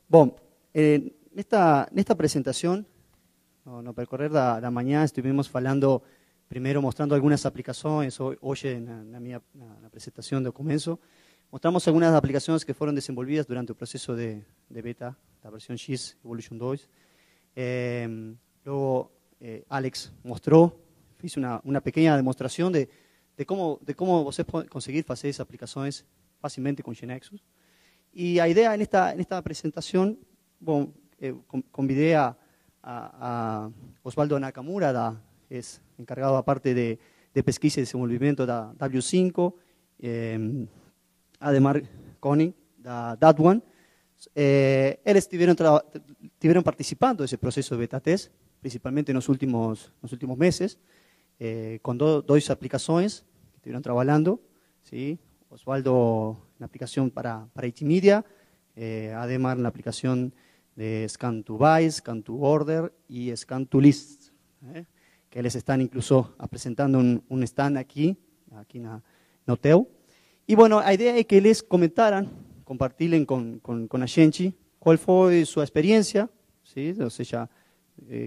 Bom, nesta apresentação, no percorrer da manhã, estivemos falando, primeiro mostrando algumas aplicações. Hoje, na apresentação do começo, mostramos algumas aplicações que foram desenvolvidas durante o processo de beta da versão X, Evolution 2. Luego, Alex mostrou, fiz uma pequena demonstração de como você pode conseguir fazer essas aplicações facilmente com GeneXus. E a ideia nesta apresentação, bom, eu convidei a Osvaldo Nakamura, que é encarregado da parte de pesquisa e desenvolvimento da W5, Ademar Koning, da DAT1. Eles estiveram participando desse processo de beta test, principalmente nos últimos meses, com duas aplicações que estiveram trabalhando, ¿sí? Osvaldo na aplicação para IT Media, Ademar na aplicação de Scan to By, Scan to Order e Scan to List, que eles estão incluso apresentando um stand aqui no TEU. E, bueno, a ideia é que eles comentaram, compartilhem com a gente qual foi sua experiência, ¿sí? Ou seja,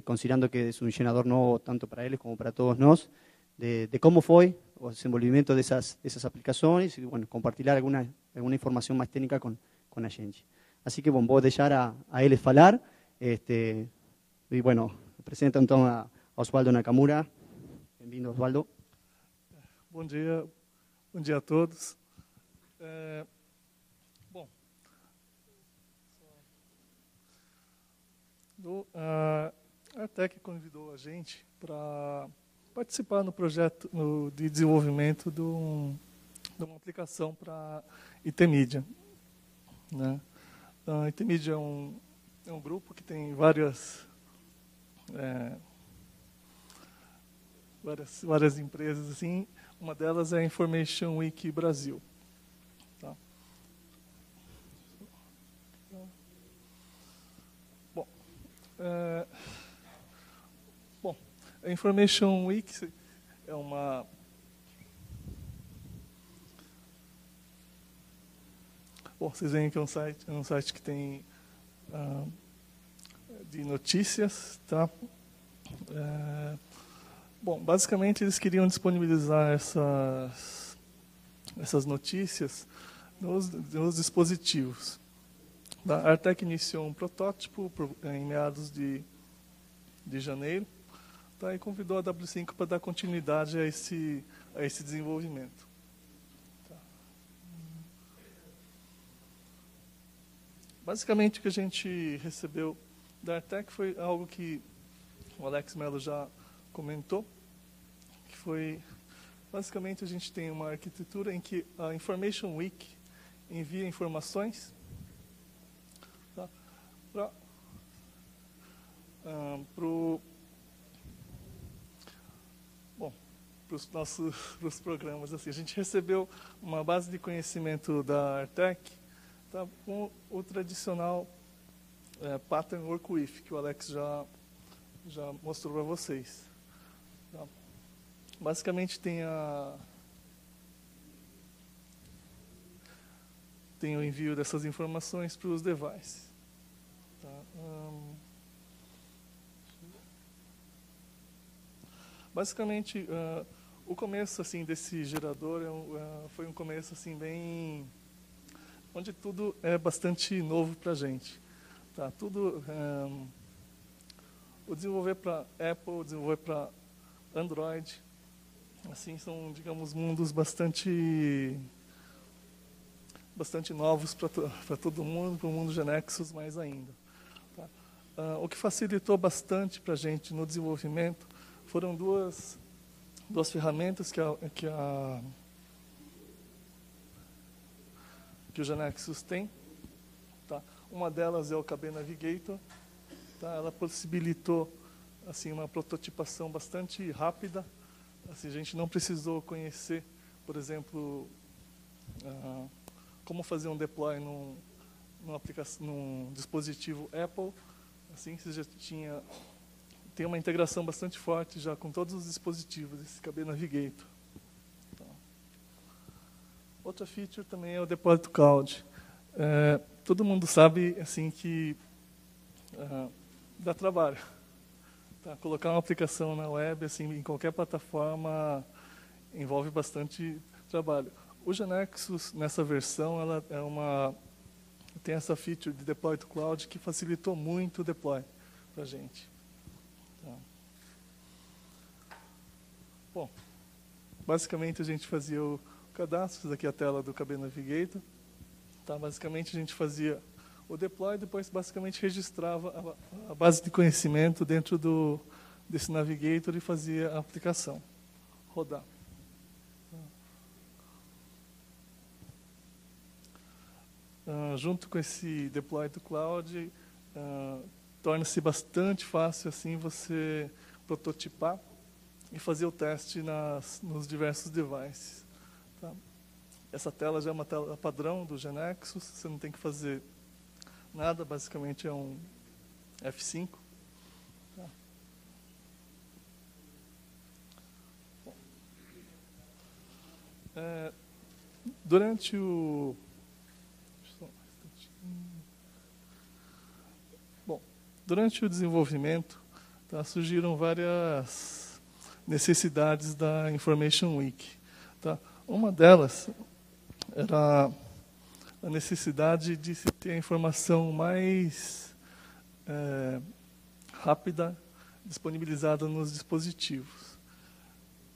considerando que é um gerador novo tanto para eles como para todos nós, de como foi o desenvolvimento dessas aplicações e, bueno, compartilhar alguma informação mais técnica com a gente. Assim que, bom, vou deixar a eles falar. E, bueno, apresento então a Osvaldo Nakamura. Bem-vindo, Osvaldo. Bom dia a todos. Bom, a Artec convidou a gente para participar no projeto de desenvolvimento de uma aplicação para IT Media, né? A IT Media é um grupo que tem várias empresas assim. Uma delas é a Information Week Brasil. Tá? Bom, a Information Week é uma vocês veem que é um site que tem de notícias, tá? Bom, basicamente eles queriam disponibilizar essas notícias nos dispositivos. A Artec iniciou um protótipo em meados de janeiro, tá? E convidou a W5 para dar continuidade a esse desenvolvimento. Tá? Basicamente o que a gente recebeu da Artec foi algo que o Alex Mello já comentou, que foi, basicamente a gente tem uma arquitetura em que a Information Week envia informações, tá, para os programas. Assim, a gente recebeu uma base de conhecimento da Artec, tá, com o tradicional Pattern Work With, que o Alex já mostrou para vocês. Tá. Basicamente tem o envio dessas informações para os devices. Tá. Basicamente, o começo assim desse gerador foi um começo assim bem onde tudo é bastante novo para a gente. Tá. Tudo o desenvolver para Apple, o desenvolver para Android, assim, são, digamos, mundos bastante novos para todo mundo, para o mundo GeneXus mais ainda. Tá? O que facilitou bastante para a gente no desenvolvimento foram duas ferramentas que o GeneXus tem. Tá? Uma delas é o KB Navigator. Tá? Ela possibilitou assim, uma prototipação bastante rápida. Assim, a gente não precisou conhecer, por exemplo, como fazer um deploy num dispositivo Apple. Assim, você já tem uma integração bastante forte já com todos os dispositivos, esse KB Navigator. Tá? Outra feature também é o Deploy to Cloud. Todo mundo sabe assim que dá trabalho. Tá? Colocar uma aplicação na web, assim, em qualquer plataforma, envolve bastante trabalho. O GeneXus, nessa versão, ela tem essa feature de Deploy to Cloud que facilitou muito o deploy para a gente. Tá. Bom, basicamente a gente fazia o cadastro, aqui a tela do KB Navigator. Tá? Basicamente a gente fazia o deploy, depois basicamente registrava a base de conhecimento dentro desse Navigator e fazia a aplicação rodar. Junto com esse Deploy to Cloud, torna-se bastante fácil assim você prototipar e fazer o teste nos diversos devices. Tá? Essa tela já é uma tela padrão do GeneXus, você não tem que fazer nada, basicamente é um F5. Tá? Durante o... Durante o desenvolvimento, tá, surgiram várias necessidades da Information Week. Tá? Uma delas era a necessidade de se ter a informação mais rápida disponibilizada nos dispositivos.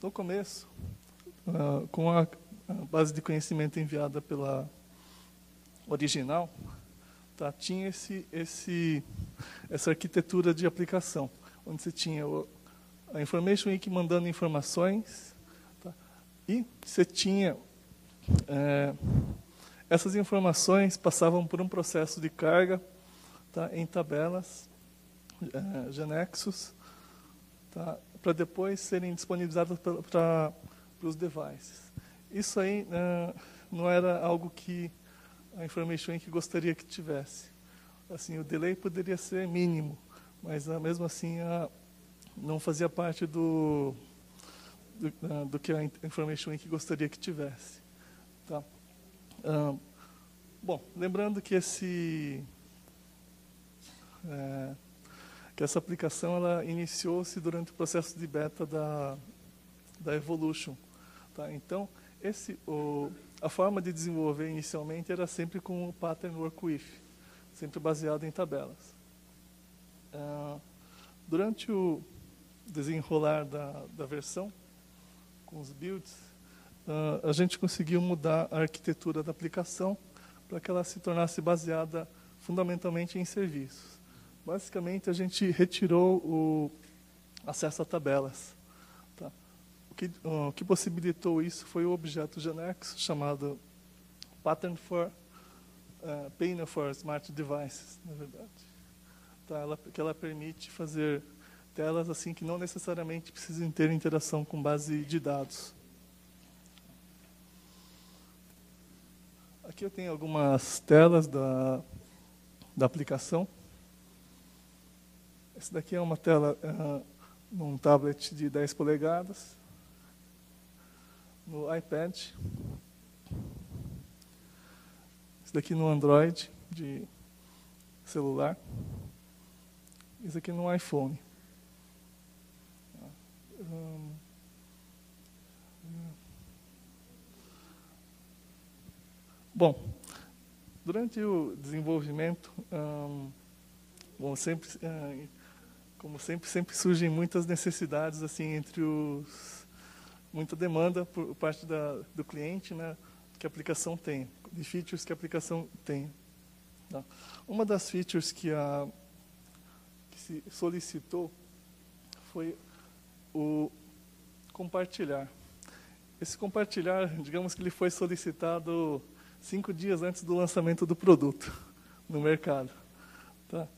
No começo, com a base de conhecimento enviada pela original, tá, tinha essa arquitetura de aplicação, onde você tinha a Information Week mandando informações, tá, e você tinha essas informações passavam por um processo de carga, tá, em tabelas GeneXus, tá, para depois serem disponibilizadas para os devices. Isso aí não era algo que a Information Week gostaria que tivesse. Assim, o delay poderia ser mínimo, mas mesmo assim não fazia parte do que a Information Week gostaria que tivesse. Tá? Bom, lembrando que essa aplicação ela iniciou-se durante o processo de beta da Evolution. Tá? Então, a forma de desenvolver inicialmente era sempre com o Pattern Work With, sempre baseado em tabelas. Durante o desenrolar da versão, com os builds, a gente conseguiu mudar a arquitetura da aplicação para que ela se tornasse baseada fundamentalmente em serviços. Basicamente, a gente retirou o acesso a tabelas. Tá? O que possibilitou isso foi o objeto GeneXus, chamado Pattern for Panel for Smart Devices, na verdade. Tá? Que ela permite fazer telas assim que não necessariamente precisam ter interação com base de dados. Aqui eu tenho algumas telas da aplicação. Essa daqui é uma tela num tablet de 10 polegadas, no iPad. Esse daqui no Android de celular. Esse aqui no iPhone. Bom, durante o desenvolvimento, como sempre surgem muitas necessidades assim muita demanda por parte do cliente, né, que a aplicação tem, de features que a aplicação tem. Tá? Uma das features que se solicitou foi o compartilhar. Esse compartilhar, digamos que ele foi solicitado 5 dias antes do lançamento do produto no mercado. Tá?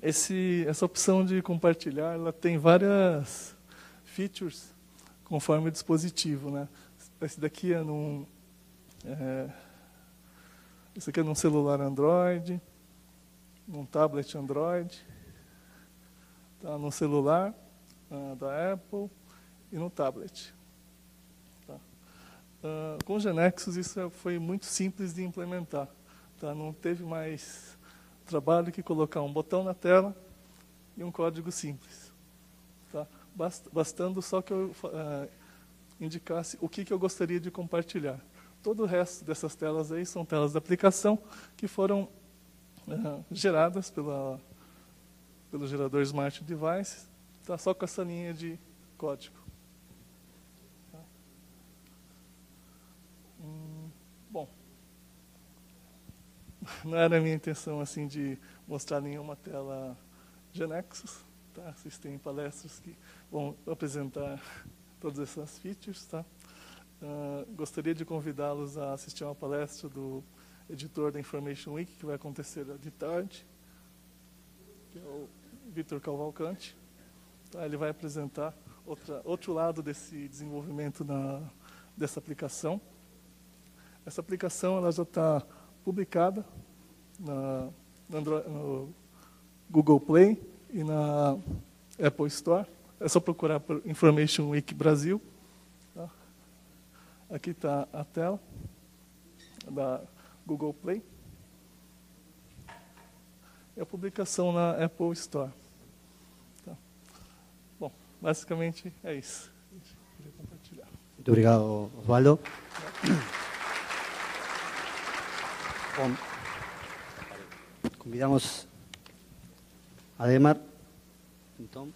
Essa opção de compartilhar, ela tem várias features conforme o dispositivo, né? Esse daqui é num celular Android, num tablet Android, tá? Num celular da Apple e no tablet. Tá? Com o GeneXus isso foi muito simples de implementar. Tá? Não teve mais trabalho que colocar um botão na tela e um código simples. Tá? Bastando só que eu indicasse o que eu gostaria de compartilhar. Todo o resto dessas telas aí são telas de aplicação que foram geradas pelo gerador Smart Devices, tá? Só com essa linha de código. Tá? Bom, não era a minha intenção assim de mostrar nenhuma tela GeneXus. Tá? Vocês têm palestras que vão apresentar todas essas features. Tá? Gostaria de convidá-los a assistir uma palestra do editor da Information Week, que vai acontecer de tarde, que é o Vitor Cavalcante. Tá? Ele vai apresentar outro lado desse desenvolvimento dessa aplicação. Essa aplicação ela já está publicada no Google Play e na Apple Store. É só procurar por Information Week Brasil. Tá? Aqui está a tela da Google Play. E a publicação na Apple Store. Tá? Bom, basicamente é isso. Queria compartilhar. Muito obrigado, Osvaldo. Bom, convidamos a Ademar. Então,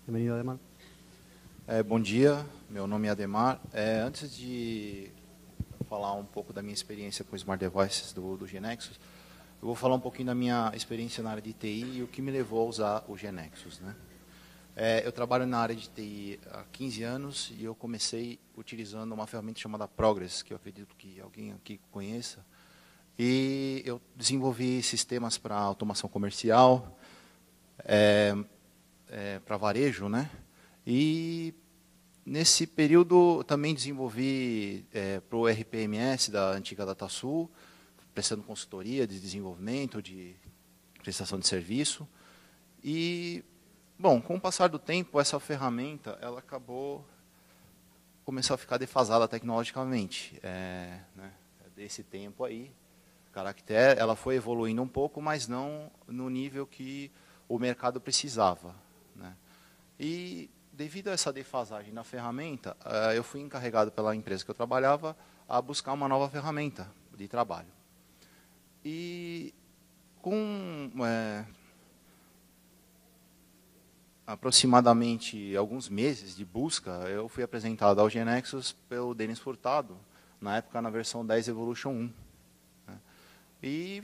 bem-vindo, Ademar. Bom dia, meu nome é Ademar. Antes de falar um pouco da minha experiência com Smart Devices do GeneXus, eu vou falar um pouquinho da minha experiência na área de TI e o que me levou a usar o GeneXus. Né? Eu trabalho na área de TI há 15 anos e eu comecei utilizando uma ferramenta chamada Progress, que eu acredito que alguém aqui conheça. E eu desenvolvi sistemas para automação comercial, para varejo, né? E nesse período também desenvolvi para o RPMS da antiga DataSul, prestando consultoria de desenvolvimento, de prestação de serviço. E, bom, com o passar do tempo, essa ferramenta ela começou a ficar defasada tecnologicamente. Né, desse tempo aí, Caractere, ela foi evoluindo um pouco, mas não no nível que o mercado precisava. Né. E, devido a essa defasagem na ferramenta, eu fui encarregado pela empresa que eu trabalhava a buscar uma nova ferramenta de trabalho. E com aproximadamente alguns meses de busca, eu fui apresentado ao GeneXus pelo Denis Furtado, na época na versão 10 Evolution 1. Né? E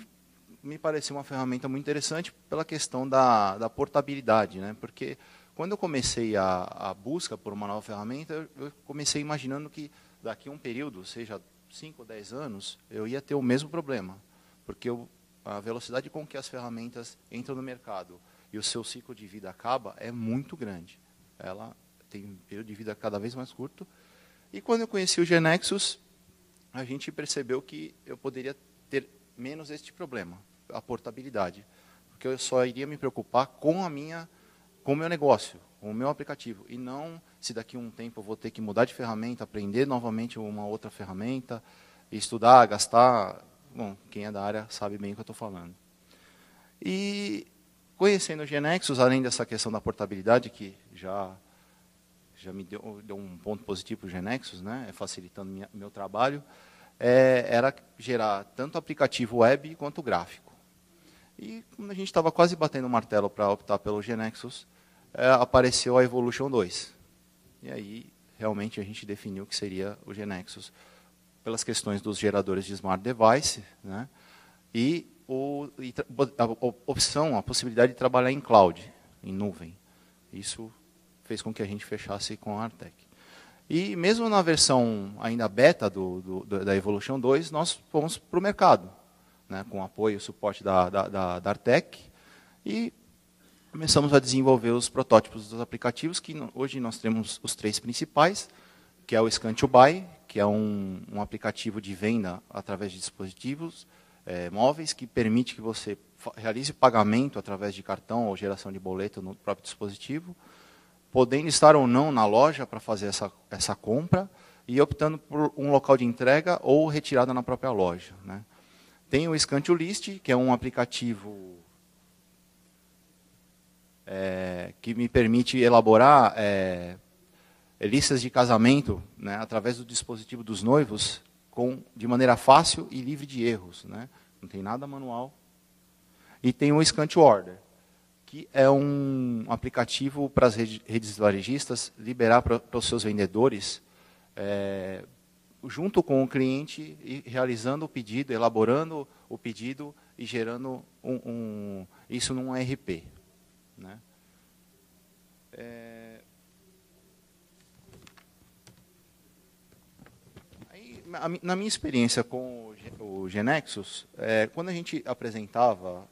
me pareceu uma ferramenta muito interessante pela questão da portabilidade, né? Porque quando eu comecei a busca por uma nova ferramenta, eu comecei imaginando que daqui a um período, seja 5 ou 10 anos, eu ia ter o mesmo problema. Porque a velocidade com que as ferramentas entram no mercado e o seu ciclo de vida acaba é muito grande. Ela tem um período de vida cada vez mais curto. E quando eu conheci o GeneXus, a gente percebeu que eu poderia ter menos este problema, a portabilidade. Porque eu só iria me preocupar com o meu negócio, com o meu aplicativo. E não se daqui a um tempo eu vou ter que mudar de ferramenta, aprender novamente uma outra ferramenta, estudar, gastar. Bom, quem é da área sabe bem o que eu estou falando. E conhecendo o GeneXus, além dessa questão da portabilidade, que já me deu um ponto positivo para o GeneXus, né, facilitando meu trabalho, era gerar tanto aplicativo web quanto gráfico. E quando a gente estava quase batendo o martelo para optar pelo GeneXus, apareceu a Evolution 2. E aí, realmente, a gente definiu que seria o GeneXus pelas questões dos geradores de Smart Device, né? E a possibilidade de trabalhar em cloud, em nuvem. Isso fez com que a gente fechasse com a Artec. E mesmo na versão ainda beta da Evolution 2, nós fomos para o mercado, né, com apoio e suporte da Artec, e começamos a desenvolver os protótipos dos aplicativos, que hoje nós temos os 3 principais, que é o Scan to Buy, que é um aplicativo de venda através de dispositivos móveis, que permite que você realize pagamento através de cartão ou geração de boleto no próprio dispositivo, podendo estar ou não na loja para fazer essa compra, e optando por um local de entrega ou retirada na própria loja. Né? Tem o Scan to List, que é um aplicativo que me permite elaborar listas de casamento, né, através do dispositivo dos noivos, de maneira fácil e livre de erros, né? Não tem nada manual. E tem o Scan to Order, que é um aplicativo para as redes varejistas liberar para os seus vendedores, junto com o cliente, e realizando o pedido, elaborando o pedido e gerando isso num ERP. Né? Aí, na minha experiência com o GeneXus, quando a gente apresentava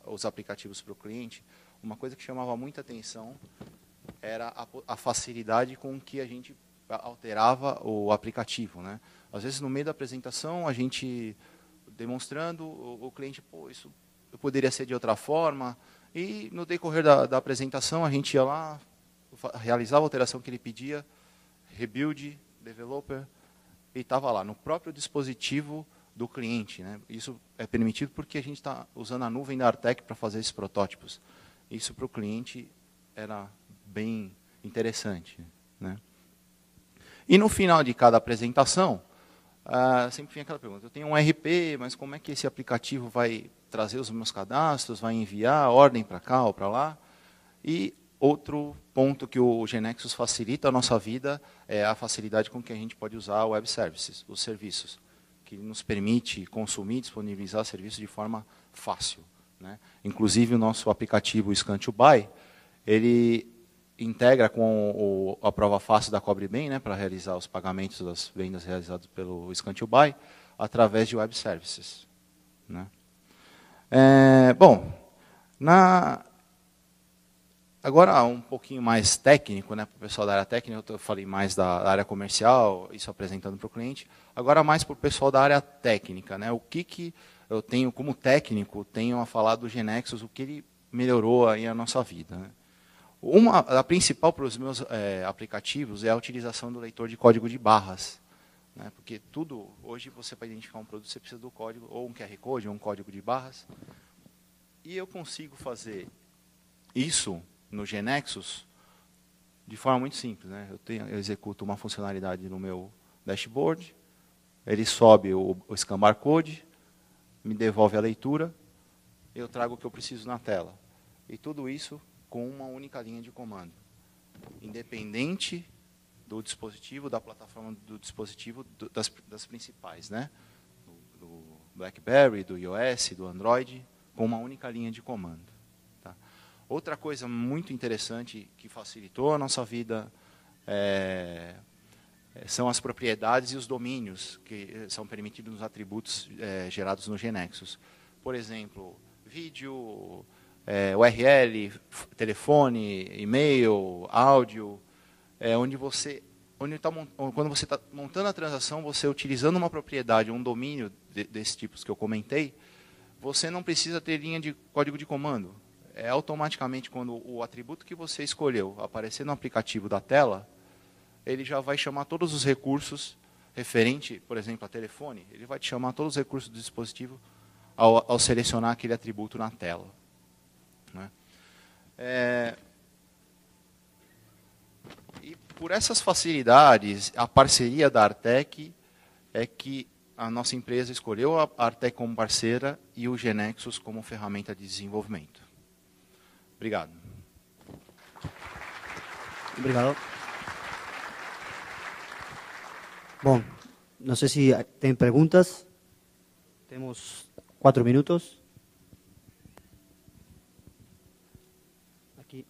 os aplicativos para o cliente, uma coisa que chamava muita atenção era a facilidade com que a gente alterava o aplicativo. Né? Às vezes, no meio da apresentação, a gente demonstrando, o cliente, pô, isso poderia ser de outra forma. E no decorrer da apresentação, a gente ia lá, realizava a alteração que ele pedia, rebuild, developer, e estava lá, no próprio dispositivo do cliente. Né? Isso é permitido porque a gente está usando a nuvem da Artec para fazer esses protótipos. Isso para o cliente era bem interessante. Né? E no final de cada apresentação, sempre vinha aquela pergunta, eu tenho um RP, mas como é que esse aplicativo vai trazer os meus cadastros, vai enviar ordem para cá ou para lá? E outro ponto que o GeneXus facilita a nossa vida é a facilidade com que a gente pode usar o web services, os serviços, que nos permite consumir, disponibilizar serviços de forma fácil. Né? Inclusive, o nosso aplicativo Scan to Buy, ele integra com a prova fácil da CobriBem, né, para realizar os pagamentos das vendas realizadas pelo Scan to Buy, através de web services. Né? Bom, agora um pouquinho mais técnico, né, para o pessoal da área técnica, eu falei mais da área comercial, isso apresentando para o cliente. Agora mais para o pessoal da área técnica. Né, o que eu tenho como técnico, tenho a falar do GeneXus, o que ele melhorou aí a nossa vida. Né. A principal para os meus aplicativos é a utilização do leitor de código de barras. Né, porque hoje você para identificar um produto, você precisa do código, ou um QR Code, ou um código de barras. E eu consigo fazer isso no GeneXus de forma muito simples. Né? Eu executo uma funcionalidade no meu dashboard, ele sobe o Scan Barcode, me devolve a leitura, eu trago o que eu preciso na tela. E tudo isso com uma única linha de comando, independente do dispositivo, da plataforma do dispositivo, das principais, né? Do BlackBerry, do iOS, do Android, com uma única linha de comando. Tá? Outra coisa muito interessante que facilitou a nossa vida são as propriedades e os domínios que são permitidos nos atributos gerados no GeneXus. Por exemplo, vídeo, URL, telefone, e-mail, áudio, quando você está montando a transação, você utilizando uma propriedade, um domínio desses tipos que eu comentei, você não precisa ter linha de código de comando. Automaticamente, quando o atributo que você escolheu aparecer no aplicativo da tela, ele já vai chamar todos os recursos referente, por exemplo, a telefone, ele vai te chamar todos os recursos do dispositivo ao selecionar aquele atributo na tela. Né? E por essas facilidades, a parceria da Artec é que a nossa empresa escolheu a Artec como parceira e o GeneXus como ferramenta de desenvolvimento. Obrigado. Obrigado. Bom, não sei se tem perguntas. Temos 4 minutos. Aqui.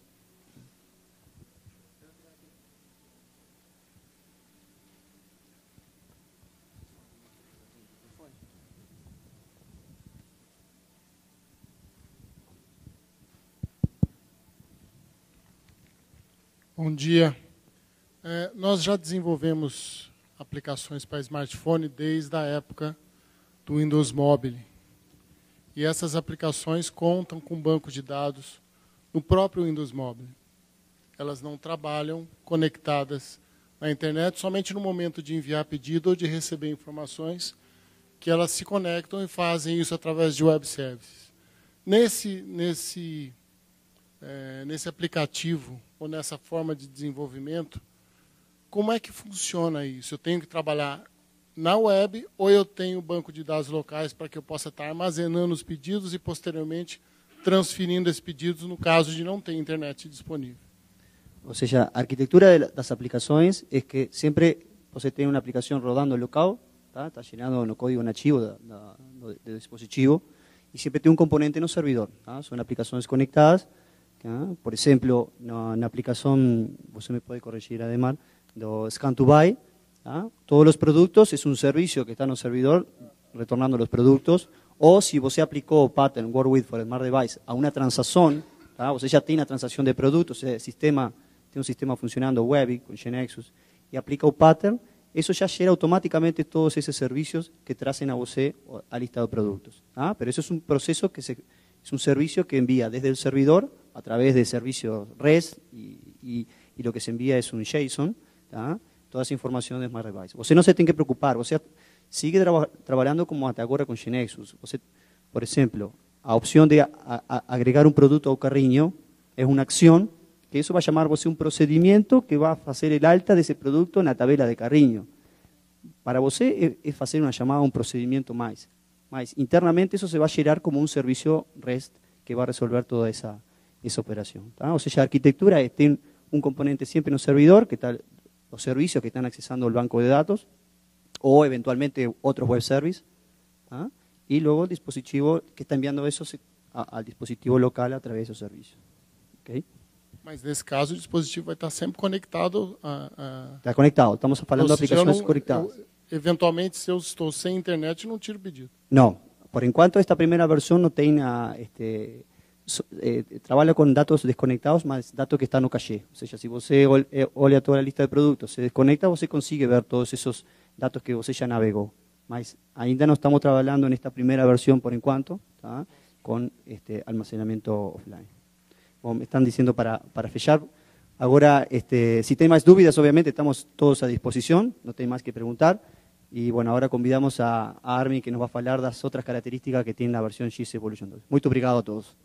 Bom dia. Nós já desenvolvemos aplicações para smartphone desde a época do Windows Mobile. E essas aplicações contam com banco de dados no próprio Windows Mobile. Elas não trabalham conectadas na internet, somente no momento de enviar pedido ou de receber informações, que elas se conectam e fazem isso através de web services. Nesse aplicativo, ou nessa forma de desenvolvimento, como é que funciona isso? Eu tenho que trabalhar na web ou eu tenho banco de dados locais para que eu possa estar armazenando os pedidos e, posteriormente, transferindo esses pedidos no caso de não ter internet disponível? Ou seja, a arquitectura das aplicações é que sempre você tem uma aplicação rodando local, está gerando no código nativo do dispositivo, e sempre tem um componente no servidor. São aplicações conectadas. Por exemplo, na aplicação, você me pode corrigir, Ademar, do Scan2Buy, todos os produtos é um serviço que está no servidor retornando os produtos, ou se você aplicou o pattern Work with for Smart Device a uma transação, você já tem a transação de produtos, tem um sistema funcionando web com GeneXus, e aplica o pattern, isso já gera automaticamente todos esses serviços que trazem a você a lista de produtos. Pero isso é um processo que é um serviço que envia desde o servidor a través de servicios REST y lo que se envía es un JSON, toda esa información de Smart Device. Você não se tem que preocupar, você sigue trabalhando como até agora com GeneXus. Você, por exemplo, a opção de agregar um produto ao carrinho é uma ação que isso vai chamar você um procedimento que vai fazer o alta desse produto na tabela de carrinho. Para você é fazer uma chamada, um procedimento mais. Mas internamente isso se vai gerar como um serviço REST que vai resolver toda essa operação. Ou seja, a arquitectura tem um componente sempre no servidor, que está os serviços que estão acessando o banco de dados, ou eventualmente outros web services, e logo o dispositivo que está enviando isso ao dispositivo local através do serviço. Okay? Mas nesse caso o dispositivo vai estar sempre conectado Está conectado, estamos falando de aplicações conectadas. Eventualmente, se eu estou sem internet, não tiro o pedido. Não, por enquanto esta primeira versão não tem trabalha com dados desconectados, mas dados que estão no caché. Ou seja, se você olha toda a lista de produtos, se desconecta, você consegue ver todos esses dados que você já navegou. Mas ainda não estamos trabalhando nesta primeira versão, por enquanto, com almacenamento offline. Bom, me estão dizendo para fechar. Agora, se tem mais dúvidas, obviamente, estamos todos à disposição, não tem mais que perguntar. E, bueno, agora convidamos a Armin, que nos vai falar das outras características que tem a versão X Evolution 2. Muito obrigado a todos.